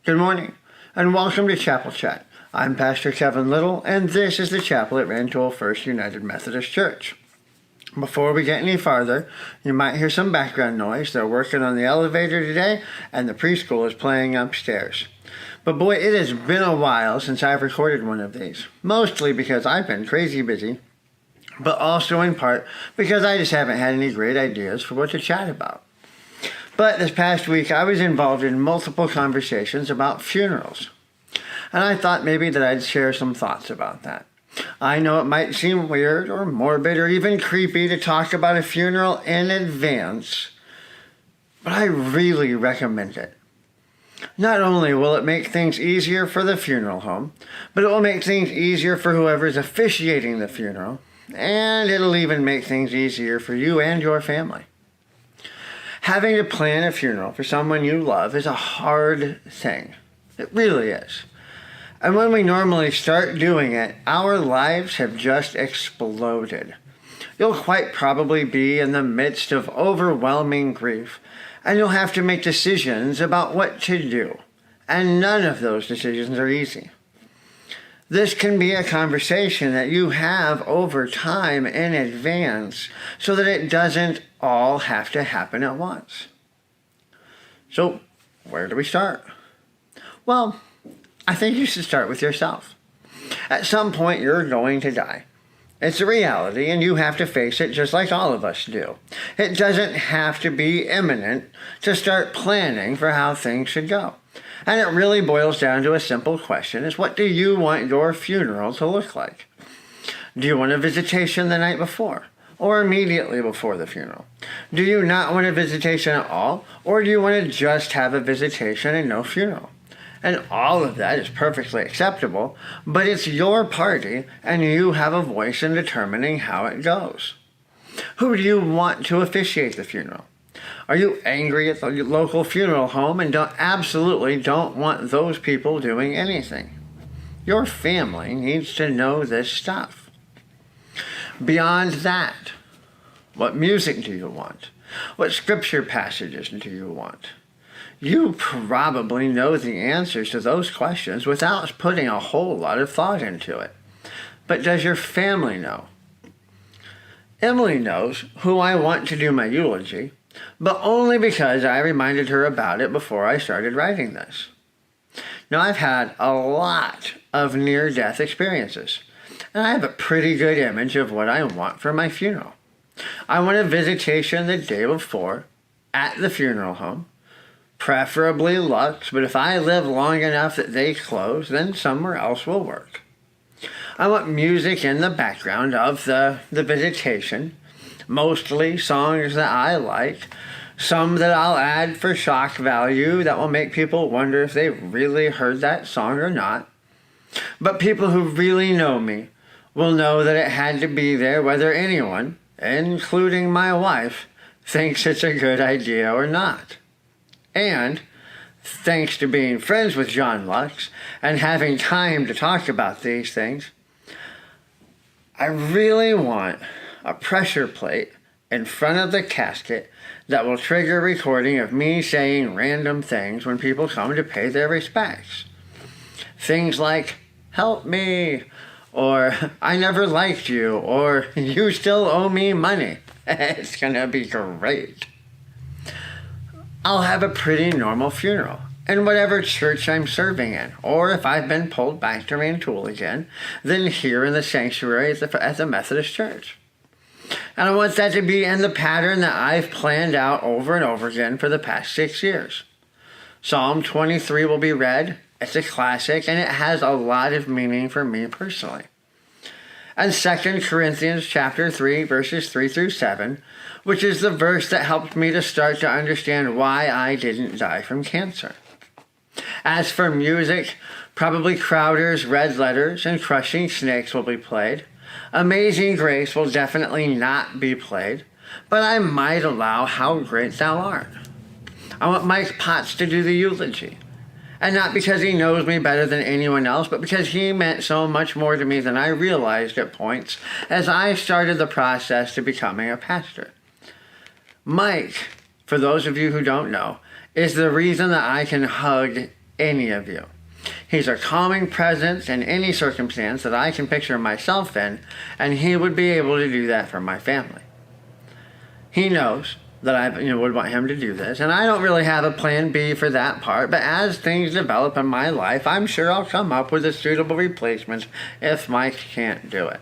Good morning, and welcome to Chapel Chat. I'm Pastor Kevin Little, and this is the chapel at Rantoul First United Methodist Church. Before we get any farther, you might hear some background noise. They're working on the elevator today, and the preschool is playing upstairs. But boy, it has been a while since I've recorded one of these, mostly because I've been crazy busy, but also in part because I just haven't had any great ideas for what to chat about. But this past week, I was involved in multiple conversations about funerals. And I thought maybe that I'd share some thoughts about that. I know it might seem weird or morbid or even creepy to talk about a funeral in advance, but I really recommend it. Not only will it make things easier for the funeral home, but it will make things easier for whoever's officiating the funeral, and it'll even make things easier for you and your family. Having to plan a funeral for someone you love is a hard thing. It really is. And when we normally start doing it, our lives have just exploded. You'll quite probably be in the midst of overwhelming grief, and you'll have to make decisions about what to do. And none of those decisions are easy. This can be a conversation that you have over time in advance so that it doesn't all have to happen at once. So, where do we start? Well, I think you should start with yourself. At some point, you're going to die. It's a reality, and you have to face it just like all of us do. It doesn't have to be imminent to start planning for how things should go. And it really boils down to a simple question, is what do you want your funeral to look like? Do you want a visitation the night before, or immediately before the funeral? Do you not want a visitation at all, or do you want to just have a visitation and no funeral? And all of that is perfectly acceptable, but it's your party, and you have a voice in determining how it goes. Who do you want to officiate the funeral? Are you angry at the local funeral home and absolutely don't want those people doing anything? Your family needs to know this stuff. Beyond that, what music do you want? What scripture passages do you want? You probably know the answers to those questions without putting a whole lot of thought into it. But does your family know? Emily knows who I want to do my eulogy, but only because I reminded her about it before I started writing this. Now, I've had a lot of near-death experiences, and I have a pretty good image of what I want for my funeral. I want a visitation the day before at the funeral home, preferably Lux, but if I live long enough that they close, then somewhere else will work. I want music in the background of the visitation, mostly songs that I like, some that I'll add for shock value that will make people wonder if they really heard that song or not. But people who really know me will know that it had to be there whether anyone, including my wife, thinks it's a good idea or not. And, thanks to being friends with John Lux and having time to talk about these things, I really want a pressure plate in front of the casket that will trigger recording of me saying random things when people come to pay their respects. Things like, help me, or I never liked you, or you still owe me money. It's gonna be great. I'll have a pretty normal funeral in whatever church I'm serving in, or if I've been pulled back to Rantoul again, then here in the sanctuary at the Methodist Church. And I want that to be in the pattern that I've planned out over and over again for the past 6 years. Psalm 23 will be read. It's a classic, and it has a lot of meaning for me personally. And 2 Corinthians chapter 3, verses 3 through 7, which is the verse that helped me to start to understand why I didn't die from cancer. As for music, probably Crowder's Red Letters and Crushing Snakes will be played. Amazing Grace will definitely not be played, but I might allow How Great Thou Art. I want Mike Potts to do the eulogy. And not because he knows me better than anyone else, but because he meant so much more to me than I realized at points as I started the process to becoming a pastor. Mike, for those of you who don't know, is the reason that I can hug any of you. He's a calming presence in any circumstance that I can picture myself in, and he would be able to do that for my family. He knows that I would want him to do this, and I don't really have a plan B for that part, but as things develop in my life, I'm sure I'll come up with a suitable replacement if Mike can't do it.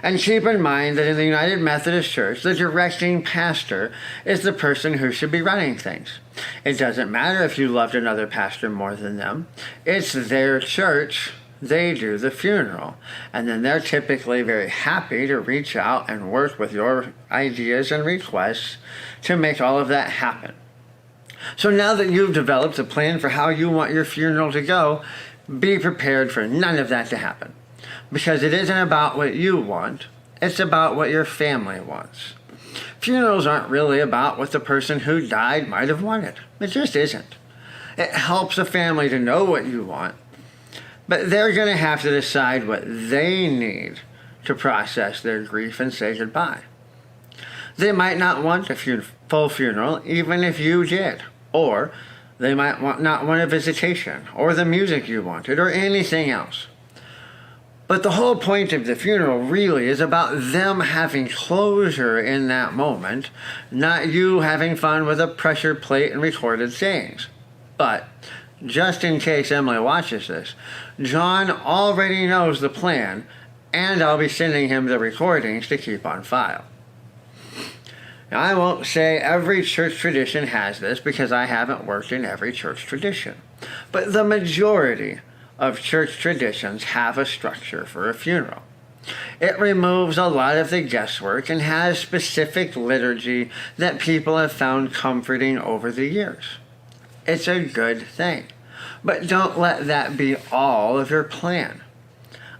And keep in mind that in the United Methodist Church, the directing pastor is the person who should be running things. It doesn't matter if you loved another pastor more than them. It's their church. They do the funeral. And then they're typically very happy to reach out and work with your ideas and requests to make all of that happen. So now that you've developed a plan for how you want your funeral to go, be prepared for none of that to happen. Because it isn't about what you want, it's about what your family wants. Funerals aren't really about what the person who died might have wanted. It just isn't. It helps a family to know what you want, but they're going to have to decide what they need to process their grief and say goodbye. They might not want a full funeral, even if you did. Or they might not want a visitation, or the music you wanted, or anything else. But the whole point of the funeral really is about them having closure in that moment, not you having fun with a pressure plate and recorded sayings. But, just in case Emily watches this, John already knows the plan, and I'll be sending him the recordings to keep on file. Now, I won't say every church tradition has this because I haven't worked in every church tradition, but the majority of church traditions have a structure for a funeral. It removes a lot of the guesswork and has specific liturgy that people have found comforting over the years. It's a good thing, but don't let that be all of your plan.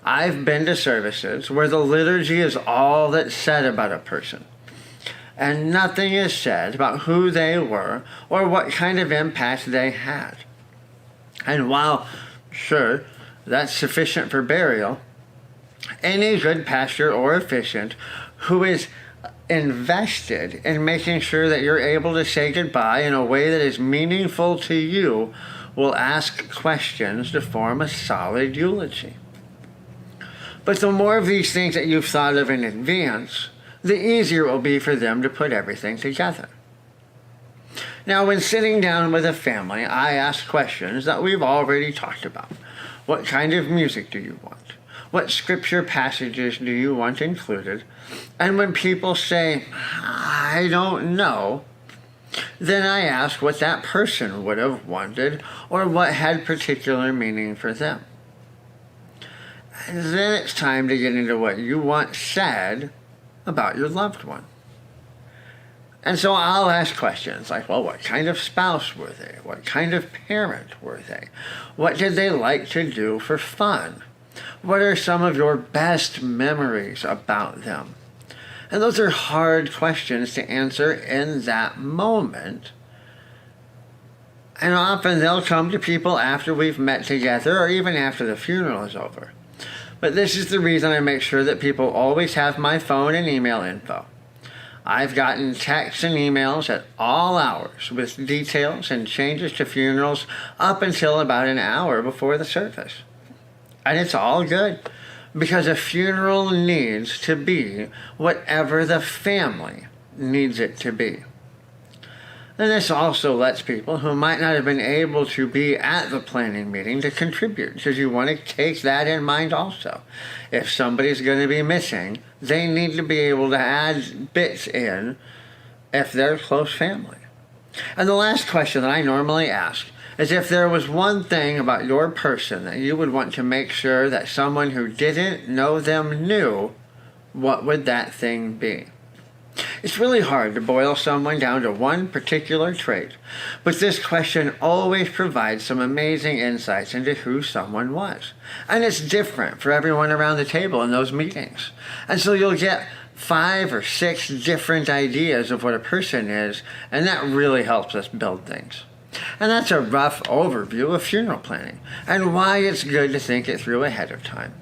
I've been to services where the liturgy is all that's said about a person, and nothing is said about who they were or what kind of impact they had. And while sure, that's sufficient for burial, any good pastor or officiant who is invested in making sure that you're able to say goodbye in a way that is meaningful to you will ask questions to form a solid eulogy. But the more of these things that you've thought of in advance, the easier it will be for them to put everything together. Now, when sitting down with a family, I ask questions that we've already talked about. What kind of music do you want? What scripture passages do you want included? And when people say, I don't know, then I ask what that person would have wanted or what had particular meaning for them. And then it's time to get into what you want said about your loved one. And so I'll ask questions like, well, what kind of spouse were they? What kind of parent were they? What did they like to do for fun? What are some of your best memories about them? And those are hard questions to answer in that moment. And often they'll come to people after we've met together or even after the funeral is over. But this is the reason I make sure that people always have my phone and email info. I've gotten texts and emails at all hours with details and changes to funerals up until about an hour before the service. And it's all good because a funeral needs to be whatever the family needs it to be. And this also lets people who might not have been able to be at the planning meeting to contribute, because you want to take that in mind also. If somebody's going to be missing, they need to be able to add bits in if they're close family. And the last question that I normally ask is if there was one thing about your person that you would want to make sure that someone who didn't know them knew, what would that thing be? It's really hard to boil someone down to one particular trait, but this question always provides some amazing insights into who someone was. And it's different for everyone around the table in those meetings. And so you'll get 5 or 6 different ideas of what a person is, and that really helps us build things. And that's a rough overview of funeral planning and why it's good to think it through ahead of time.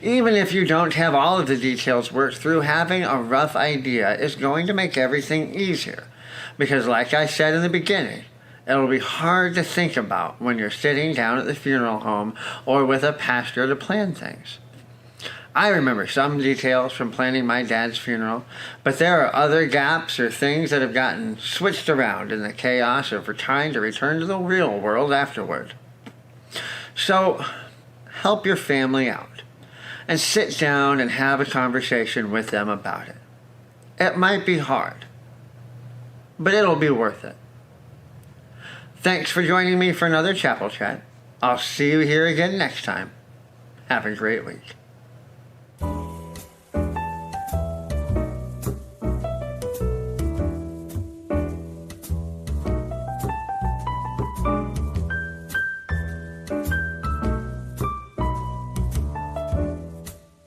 Even if you don't have all of the details worked through, having a rough idea is going to make everything easier. Because like I said in the beginning, It'll be hard to think about when you're sitting down at the funeral home or with a pastor to plan things. I remember some details from planning my dad's funeral, but there are other gaps or things that have gotten switched around in the chaos of trying to return to the real world afterward. So, help your family out and sit down and have a conversation with them about it. It might be hard, but it'll be worth it. Thanks for joining me for another Chapel Chat. I'll see you here again next time. Have a great week.